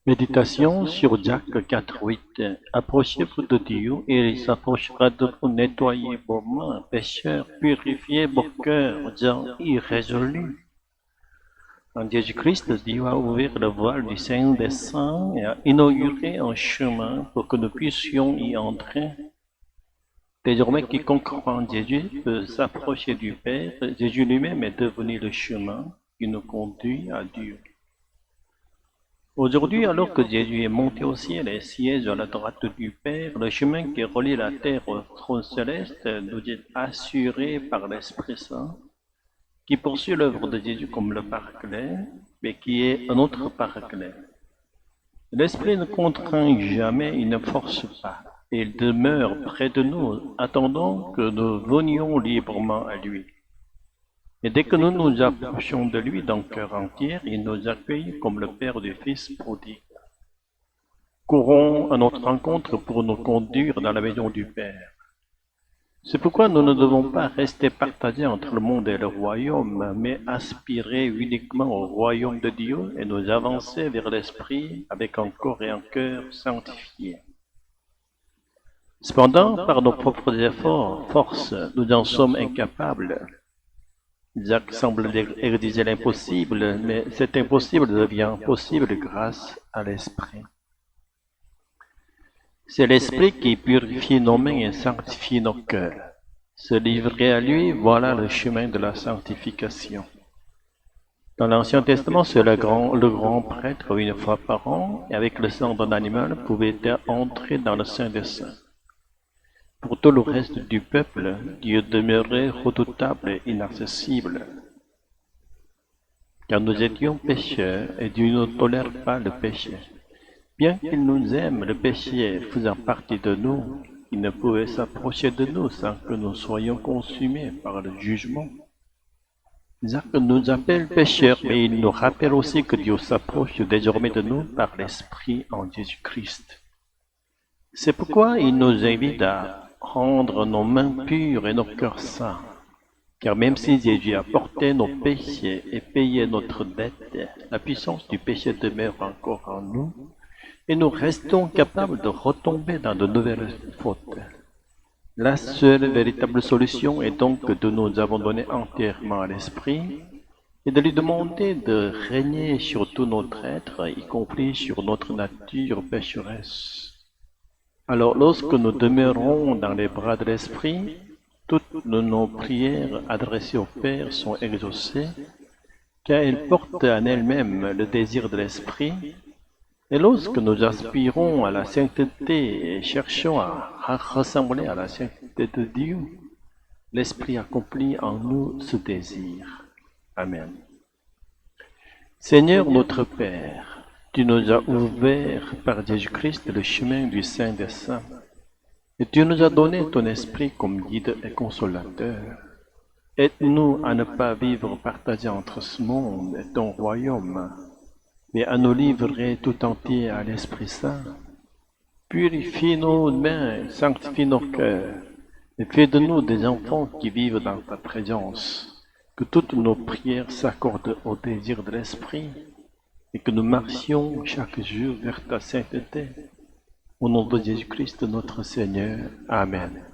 Méditation sur Jacques 4:8. Approchez-vous de Dieu et il s'approchera de vous. Nettoyer vos mains, pécheurs, purifiez vos cœurs, gens irrésolus. En Jésus-Christ, Dieu a ouvert le voile du Saint des Saints et a inauguré un chemin pour que nous puissions y entrer. Désormais, quiconque croit en Jésus peut s'approcher du Père. Jésus lui-même est devenu le chemin qui nous conduit à Dieu. Aujourd'hui, alors que Jésus est monté au ciel et siège à la droite du Père, le chemin qui relie la terre au trône céleste nous est assuré par l'Esprit Saint, qui poursuit l'œuvre de Jésus comme le Paraclet, mais qui est un autre Paraclet. L'Esprit ne contraint jamais, il ne force pas. Il demeure près de nous, attendant que nous venions librement à lui. Et dès que nous nous approchons de lui d'un cœur entier, il nous accueille comme le Père du Fils prodigue. Courons à notre rencontre pour nous conduire dans la maison du Père. C'est pourquoi nous ne devons pas rester partagés entre le monde et le royaume, mais aspirer uniquement au royaume de Dieu et nous avancer vers l'Esprit avec un corps et un cœur sanctifiés. Cependant, par nos propres efforts, forces, nous en sommes incapables. Jacques semble réaliser l'impossible, mais cet impossible devient possible grâce à l'Esprit. C'est l'Esprit qui purifie nos mains et sanctifie nos cœurs. Se livrer à lui, voilà le chemin de la sanctification. Dans l'Ancien Testament, c'est le grand prêtre, une fois par an, et avec le sang d'un animal, pouvait entrer dans le Saint des Saints. Pour tout le reste du peuple, Dieu demeurait redoutable et inaccessible. Car nous étions pécheurs et Dieu ne tolère pas le péché. Bien qu'il nous aime, le péché faisant partie de nous, il ne pouvait s'approcher de nous sans que nous soyons consumés par le jugement. Jacques nous appelle pécheurs, mais il nous rappelle aussi que Dieu s'approche désormais de nous par l'Esprit en Jésus-Christ. C'est pourquoi il nous invite à rendre nos mains pures et nos cœurs saints. Car même si Jésus a porté nos péchés et payé notre dette, la puissance du péché demeure encore en nous et nous restons capables de retomber dans de nouvelles fautes. La seule véritable solution est donc de nous abandonner entièrement à l'Esprit et de lui demander de régner sur tout notre être, y compris sur notre nature pécheresse. Alors, lorsque nous demeurons dans les bras de l'Esprit, toutes nos prières adressées au Père sont exaucées, car elles portent en elles-mêmes le désir de l'Esprit. Et lorsque nous aspirons à la sainteté et cherchons à ressembler à la sainteté de Dieu, l'Esprit accomplit en nous ce désir. Amen. Seigneur notre Père, tu nous as ouvert par Jésus-Christ le chemin du Saint des Saints, et tu nous as donné ton Esprit comme guide et consolateur. Aide-nous à ne pas vivre partagés entre ce monde et ton royaume, mais à nous livrer tout entier à l'Esprit Saint. Purifie nos mains, sanctifie nos cœurs, et fais de nous des enfants qui vivent dans ta présence. Que toutes nos prières s'accordent au désir de l'Esprit, et que nous marchions chaque jour vers ta sainteté. Au nom de Jésus-Christ notre Seigneur. Amen.